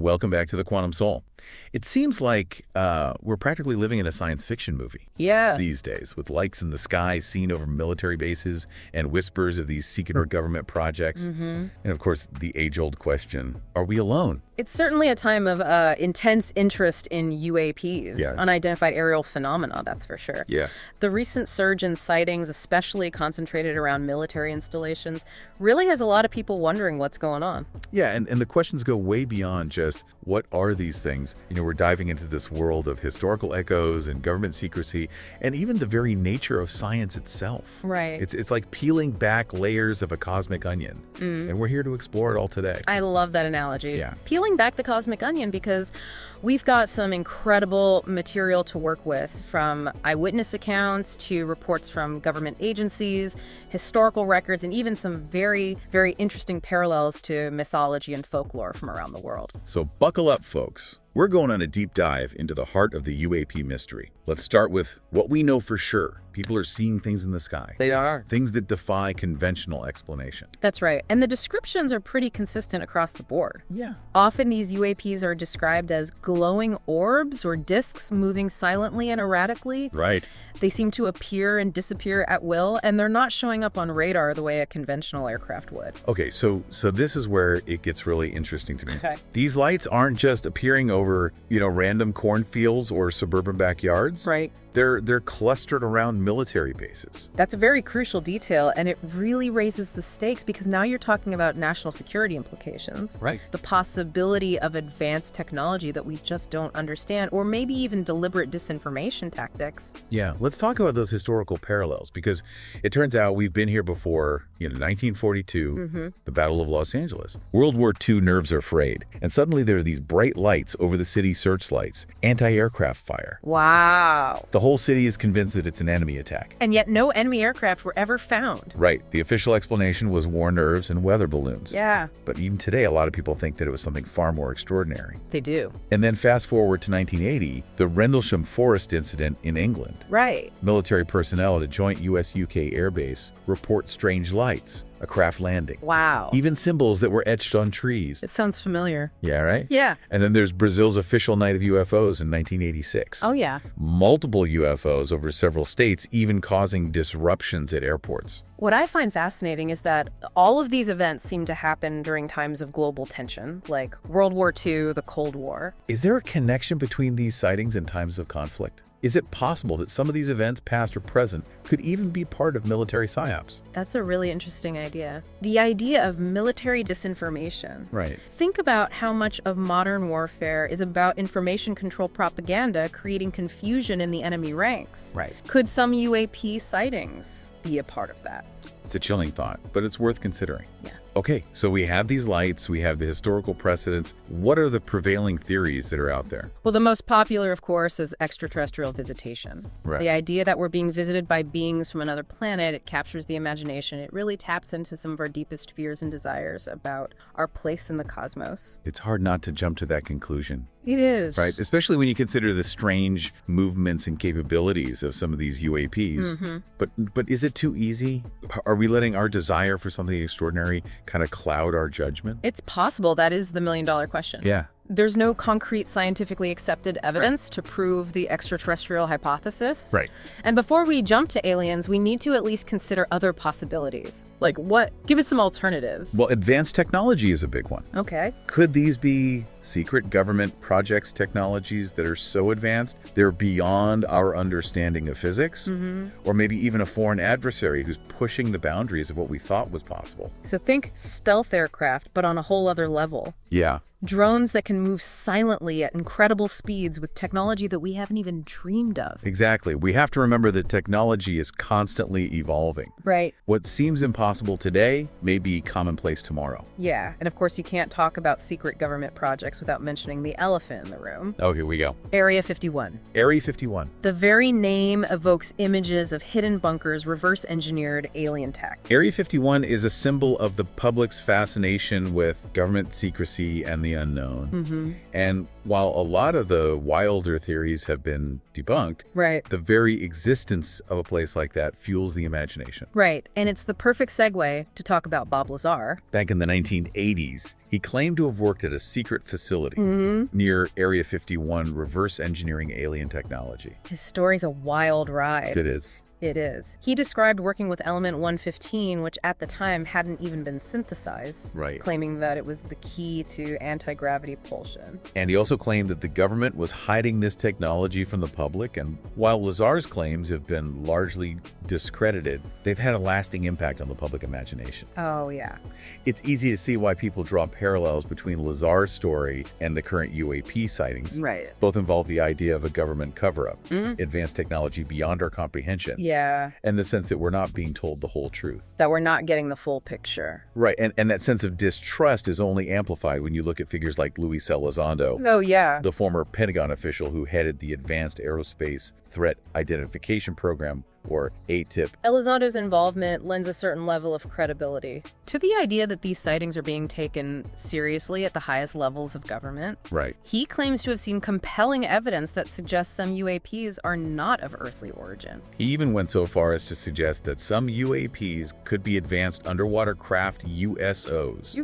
welcome back to the Quantum Soul. It seems like we're practically living in a science fiction movie these days, with lights in the sky seen over military bases and whispers of these secret government projects. And of course, the age-old question, are we alone? It's certainly a time of intense interest in UAPs, unidentified aerial phenomena, that's for sure. The recent surge in sightings, especially concentrated around military installations, really has a lot of people wondering what's going on. And the questions go way beyond just, what are these things? You know, we're diving into this world of historical echoes and government secrecy, and even the very nature of science itself. It's like peeling back layers of a cosmic onion, and we're here to explore it all today. I love that analogy. Peeling back the cosmic onion, because we've got some incredible material to work with, from eyewitness accounts to reports from government agencies, historical records, and even some very, very interesting parallels to mythology and folklore from around the world. So buckle up, folks. We're going on a deep dive into the heart of the UAP mystery. Let's start with what we know for sure. People are seeing things in the sky. They are. Things that defy conventional explanation. That's right. And the descriptions are pretty consistent across the board. Often these UAPs are described as glowing orbs or disks moving silently and erratically. They seem to appear and disappear at will, and they're not showing up on radar the way a conventional aircraft would. Okay, so this is where it gets really interesting to me. These lights aren't just appearing over, random cornfields or suburban backyards. They're clustered around military bases. That's a very crucial detail, and it really raises the stakes, because now you're talking about national security implications. The possibility of advanced technology that we just don't understand, or maybe even deliberate disinformation tactics. Let's talk about those historical parallels, because it turns out we've been here before. 1942, the Battle of Los Angeles. World War II nerves are frayed, and suddenly there are these bright lights over the city searchlights, anti-aircraft fire. Wow. The whole city is convinced that it's an enemy attack. And yet no enemy aircraft were ever found. The official explanation was war nerves and weather balloons. But even today, a lot of people think that it was something far more extraordinary. They do. And then fast forward to 1980, the Rendlesham Forest incident in England. Military personnel at a joint US-UK airbase report strange lights, a craft landing. Wow. Even symbols that were etched on trees. It sounds familiar. And then there's Brazil's official night of UFOs in 1986. Multiple UFOs over several states, even causing disruptions at airports. What I find fascinating is that all of these events seem to happen during times of global tension, like World War II, the Cold War. Is there a connection between these sightings and times of conflict? Is it possible that some of these events, past or present, could even be part of military psyops? That's a really interesting idea. The idea of military disinformation. Think about how much of modern warfare is about information control propaganda, creating confusion in the enemy ranks. Could some UAP sightings be a part of that? It's a chilling thought, but it's worth considering. Okay, so we have these lights, we have the historical precedents. What are the prevailing theories that are out there? Well, the most popular, of course, is extraterrestrial visitation. The idea that we're being visited by beings from another planet, it captures the imagination. It really taps into some of our deepest fears and desires about our place in the cosmos. It's hard not to jump to that conclusion. It is. Especially when you consider the strange movements and capabilities of some of these UAPs. But is it too easy? Are we letting our desire for something extraordinary kind of cloud our judgment? It's possible. That is the million-dollar question. There's no concrete scientifically accepted evidence to prove the extraterrestrial hypothesis. And before we jump to aliens, we need to at least consider other possibilities. Like what? Give us some alternatives. Well, advanced technology is a big one. Could these be secret government projects, technologies that are so advanced they're beyond our understanding of physics? Or maybe even a foreign adversary who's pushing the boundaries of what we thought was possible. So think stealth aircraft, but on a whole other level. Drones that can move silently at incredible speeds with technology that we haven't even dreamed of. Exactly. We have to remember that technology is constantly evolving. What seems impossible today may be commonplace tomorrow. And of course you can't talk about secret government projects without mentioning the elephant in the room. Here we go. Area 51. Area 51. The very name evokes images of hidden bunkers, reverse-engineered alien tech. Area 51 is a symbol of the public's fascination with government secrecy and the unknown. And while a lot of the wilder theories have been debunked, the very existence of a place like that fuels the imagination. And it's the perfect segue to talk about Bob Lazar. Back in the 1980s, he claimed to have worked at a secret facility near Area 51, reverse engineering alien technology. His story's a wild ride. It is. It is. He described working with element 115, which at the time hadn't even been synthesized, claiming that it was the key to anti-gravity propulsion. And he also claimed that the government was hiding this technology from the public, and while Lazar's claims have been largely discredited, they've had a lasting impact on the public imagination. Oh, yeah. It's easy to see why people draw parallels between Lazar's story and the current UAP sightings. Right. Both involve the idea of a government cover-up, advanced technology beyond our comprehension. Yeah. And the sense that we're not being told the whole truth. That we're not getting the full picture. Right. And that sense of distrust is only amplified when you look at figures like Luis Elizondo. Oh, yeah. The former Pentagon official who headed the Advanced Aerospace Threat Identification Program, or ATIP. Elizondo's involvement lends a certain level of credibility to the idea that these sightings are being taken seriously at the highest levels of government. Right. He claims to have seen compelling evidence that suggests some UAPs are not of earthly origin. He even went so far as to suggest that some UAPs could be advanced underwater craft USOs.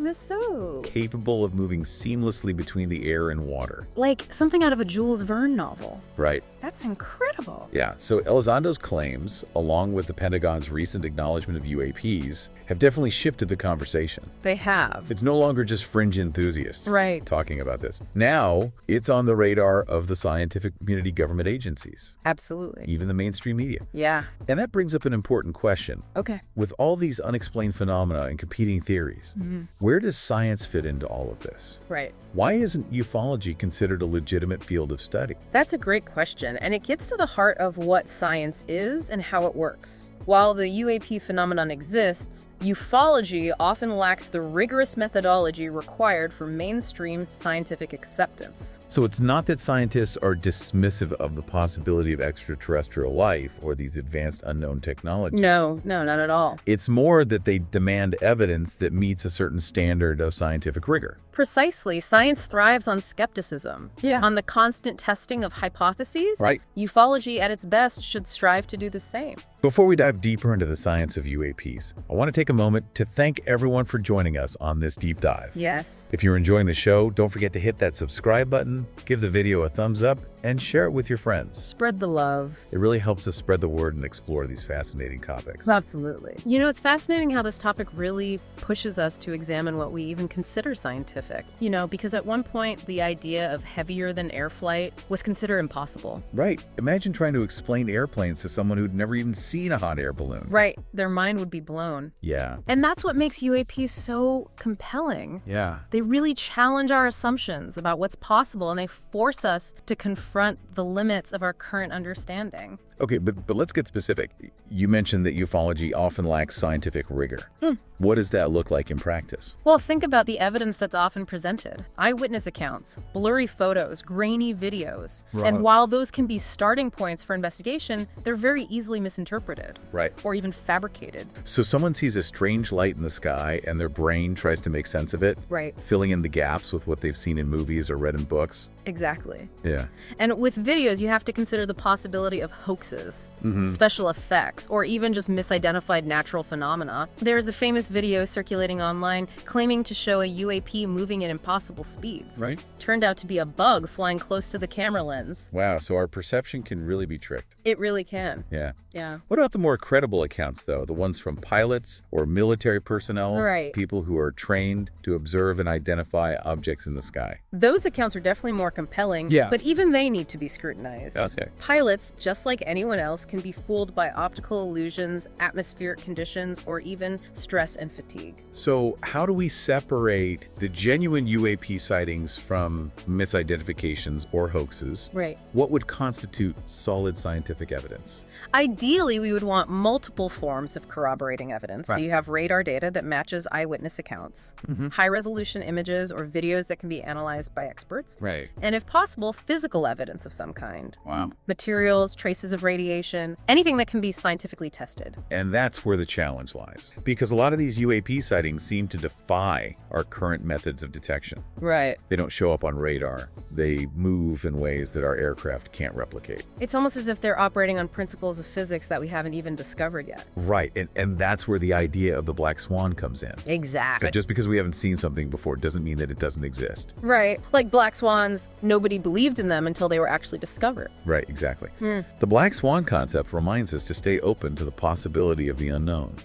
Capable of moving seamlessly between the air and water. Like something out of a Jules Verne novel. Right. That's incredible. Yeah, so Elizondo's claims, along with the Pentagon's recent acknowledgement of UAPs, have definitely shifted the conversation. They have. It's no longer just fringe enthusiasts talking about this. Now, it's on the radar of the scientific community, government agencies. Absolutely. Even the mainstream media. Yeah. And that brings up an important question. Okay. With all these unexplained phenomena and competing theories, where does science fit into all of this? Right. Why isn't ufology considered a legitimate field of study? That's a great question, and it gets to the heart of what science is and how it works. While the UAP phenomenon exists, ufology often lacks the rigorous methodology required for mainstream scientific acceptance. So it's not that scientists are dismissive of the possibility of extraterrestrial life or these advanced unknown technologies. No, not at all. It's more that they demand evidence that meets a certain standard of scientific rigor. Precisely. Science thrives on skepticism. On the constant testing of hypotheses. Right. Ufology at its best should strive to do the same. Before we dive deeper into the science of UAPs, I want to take a moment to thank everyone for joining us on this deep dive. Yes. If you're enjoying the show, don't forget to hit that subscribe button, give the video a thumbs up, and share it with your friends. Spread the love. It really helps us spread the word and explore these fascinating topics. Absolutely. You know, it's fascinating how this topic really pushes us to examine what we even consider scientific. You know, because at one point, the idea of heavier than air flight was considered impossible. Right. Imagine trying to explain airplanes to someone who'd never even seen a hot air balloon. Right. Their mind would be blown. Yeah. And that's what makes UAPs so compelling. Yeah. They really challenge our assumptions about what's possible, and they force us to confront the limits of our current understanding. Okay, but let's get specific. You mentioned that ufology often lacks scientific rigor. What does that look like in practice? Well, think about the evidence that's often presented. Eyewitness accounts, blurry photos, grainy videos. Right. And while those can be starting points for investigation, they're very easily misinterpreted. Right. Or even fabricated. So someone sees a strange light in the sky and their brain tries to make sense of it. Right. Filling in the gaps with what they've seen in movies or read in books. Exactly. Yeah. And with videos, you have to consider the possibility of hoaxes, special effects, or even just misidentified natural phenomena. There's a famous video circulating online claiming to show a UAP moving at impossible speeds. Right. Turned out to be a bug flying close to the camera lens. Wow, so our perception can really be tricked. It really can. Yeah. Yeah. What about the more credible accounts, though? The ones from pilots or military personnel? Right. People who are trained to observe and identify objects in the sky. Those accounts are definitely more compelling, but even they need to be scrutinized. Okay. Pilots, just like anyone else, can be fooled by optical illusions, atmospheric conditions, or even stress and fatigue. So how do we separate the genuine UAP sightings from misidentifications or hoaxes? Right. What would constitute solid scientific evidence? Ideally, we would want multiple forms of corroborating evidence. So you have radar data that matches eyewitness accounts, high-resolution images or videos that can be analyzed by experts, Right. and if possible, physical evidence of some kind. Wow. Materials, traces of radiation, anything that can be scientifically tested. And that's where the challenge lies. Because a lot of these UAP sightings seem to defy our current methods of detection. Right. They don't show up on radar. They move in ways that our aircraft can't replicate. It's almost as if they're operating on principles of physics that we haven't even discovered yet. Right. And that's where the idea of the black swan comes in. Exactly. Just because we haven't seen something before doesn't mean that it doesn't exist. Right. Like black swans, nobody believed in them until they were actually discovered. Right, exactly. The black swan concept reminds us to stay open to the possibility of the unknown,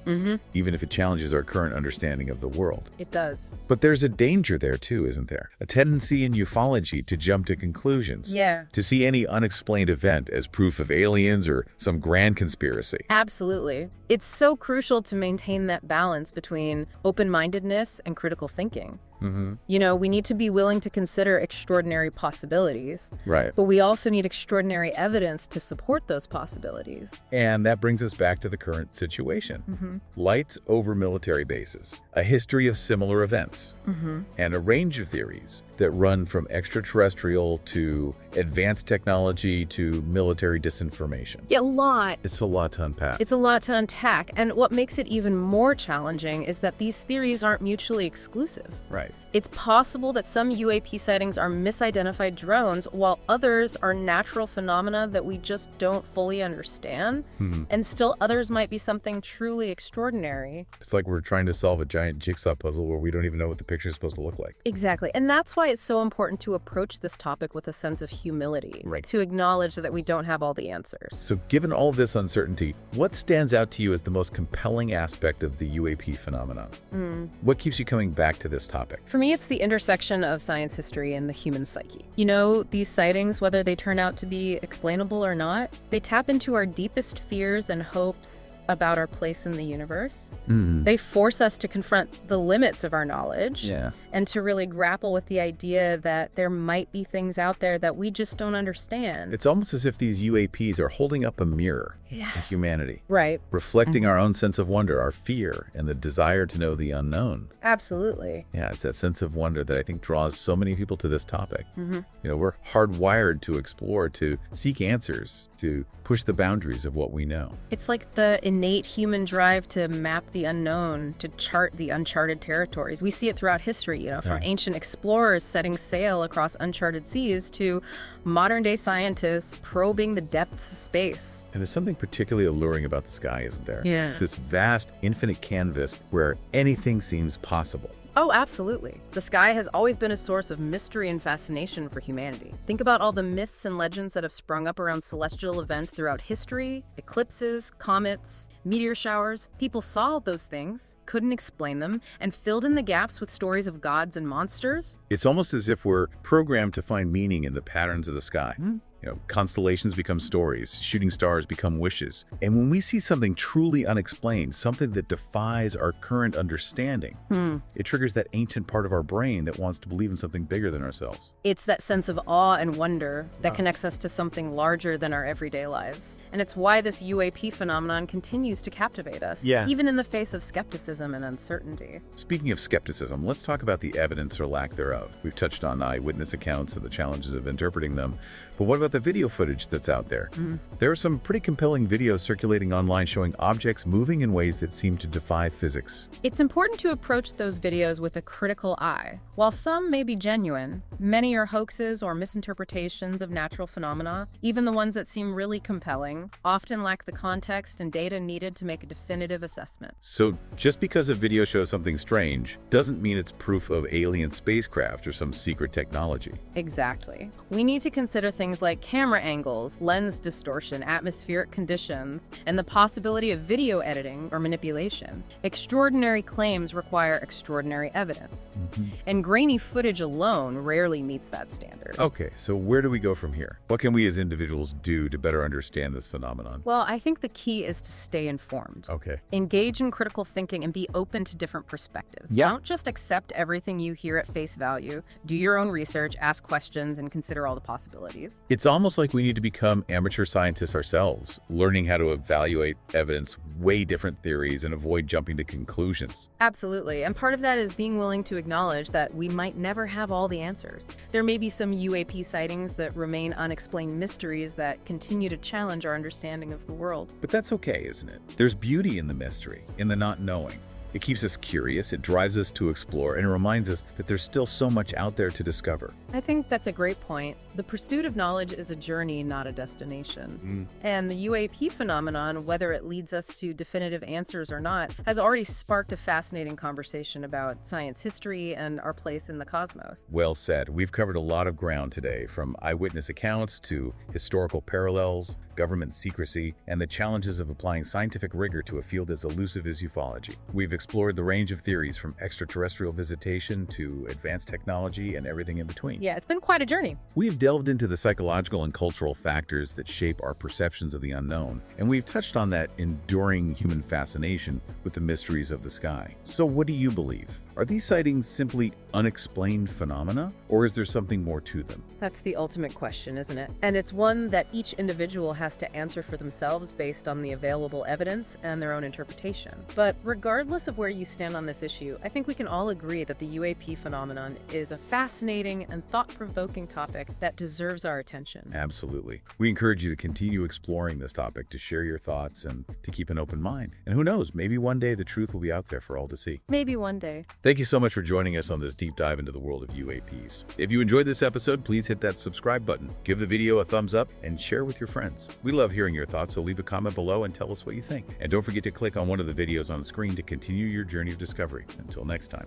even if it challenges our current understanding of the world. It does. But there's a danger there too, isn't there? A tendency in ufology to jump to conclusions. Yeah. To see any unexplained event as proof of aliens or some grand conspiracy. Absolutely. It's so crucial to maintain that balance between open-mindedness and critical thinking. You know, we need to be willing to consider extraordinary possibilities. Right. But we also need extraordinary evidence to support those possibilities. And that brings us back to the current situation. Lights over military bases, a history of similar events, and a range of theories that run from extraterrestrial to advanced technology to military disinformation. Yeah, a lot. It's a lot to unpack. It's a lot to unpack. And what makes it even more challenging is that these theories aren't mutually exclusive. Right. It's possible that some UAP sightings are misidentified drones, while others are natural phenomena that we just don't fully understand. And still others might be something truly extraordinary. It's like we're trying to solve a giant jigsaw puzzle where we don't even know what the picture is supposed to look like. Exactly. And that's why it's so important to approach this topic with a sense of humility. Right. To acknowledge that we don't have all the answers. So given all of this uncertainty, what stands out to you as the most compelling aspect of the UAP phenomenon? What keeps you coming back to this topic? For me, it's the intersection of science history and the human psyche. You know, these sightings, whether they turn out to be explainable or not, they tap into our deepest fears and hopes about our place in the universe. They force us to confront the limits of our knowledge and to really grapple with the idea that there might be things out there that we just don't understand. It's almost as if these UAPs are holding up a mirror to humanity. Right. Reflecting our own sense of wonder, our fear, and the desire to know the unknown. Absolutely. Yeah, it's that sense of wonder that I think draws so many people to this topic. You know, we're hardwired to explore, to seek answers, to push the boundaries of what we know. It's like the innate human drive to map the unknown, to chart the uncharted territories. We see it throughout history, you know, from ancient explorers setting sail across uncharted seas to modern-day scientists probing the depths of space. And there's something particularly alluring about the sky, isn't there? Yeah. It's this vast, infinite canvas where anything seems possible. Oh, absolutely. The sky has always been a source of mystery and fascination for humanity. Think about all the myths and legends that have sprung up around celestial events throughout history, eclipses, comets, meteor showers. People saw those things, couldn't explain them, and filled in the gaps with stories of gods and monsters. It's almost as if we're programmed to find meaning in the patterns of the sky. You know, constellations become stories, shooting stars become wishes. And when we see something truly unexplained, something that defies our current understanding, it triggers that ancient part of our brain that wants to believe in something bigger than ourselves. It's that sense of awe and wonder that connects us to something larger than our everyday lives. And it's why this UAP phenomenon continues to captivate us, even in the face of skepticism and uncertainty. Speaking of skepticism, let's talk about the evidence or lack thereof. We've touched on eyewitness accounts and the challenges of interpreting them. But what about the video footage that's out there? There are some pretty compelling videos circulating online showing objects moving in ways that seem to defy physics. It's important to approach those videos with a critical eye. While some may be genuine, many are hoaxes or misinterpretations of natural phenomena. Even the ones that seem really compelling often lack the context and data needed to make a definitive assessment. So just because a video shows something strange doesn't mean it's proof of alien spacecraft or some secret technology. Exactly. We need to consider things like camera angles, lens distortion, atmospheric conditions, and the possibility of video editing or manipulation. Extraordinary claims require extraordinary evidence. And grainy footage alone rarely meets that standard. Okay, so where do we go from here? What can we as individuals do to better understand this phenomenon? Well, I think the key is to stay informed. Okay. Engage in critical thinking and be open to different perspectives. Don't just accept everything you hear at face value. Do your own research, ask questions, and consider all the possibilities. It's almost like we need to become amateur scientists ourselves, learning how to evaluate evidence, weigh different theories, and avoid jumping to conclusions. Absolutely. And part of that is being willing to acknowledge that we might never have all the answers. There may be some UAP sightings that remain unexplained mysteries that continue to challenge our understanding of the world. But that's okay, isn't it? There's beauty in the mystery, in the not knowing. It keeps us curious, it drives us to explore, and it reminds us that there's still so much out there to discover. I think that's a great point. The pursuit of knowledge is a journey, not a destination. And the UAP phenomenon, whether it leads us to definitive answers or not, has already sparked a fascinating conversation about science history and our place in the cosmos. Well said. We've covered a lot of ground today, from eyewitness accounts to historical parallels, government secrecy, and the challenges of applying scientific rigor to a field as elusive as ufology. We've explored the range of theories from extraterrestrial visitation to advanced technology and everything in between. Yeah, it's been quite a journey. We've delved into the psychological and cultural factors that shape our perceptions of the unknown, and we've touched on that enduring human fascination with the mysteries of the sky. So what do you believe? Are these sightings simply unexplained phenomena, or is there something more to them? That's the ultimate question, isn't it? And it's one that each individual has to answer for themselves based on the available evidence and their own interpretation. But regardless of where you stand on this issue, I think we can all agree that the UAP phenomenon is a fascinating and thought-provoking topic that deserves our attention. Absolutely. We encourage you to continue exploring this topic, to share your thoughts, and to keep an open mind. And who knows, maybe one day the truth will be out there for all to see. Maybe one day. Thank you so much for joining us on this deep dive into the world of UAPs. If you enjoyed this episode, please hit that subscribe button, give the video a thumbs up, and share with your friends. We love hearing your thoughts, so leave a comment below and tell us what you think. And don't forget to click on one of the videos on the screen to continue your journey of discovery. Until next time.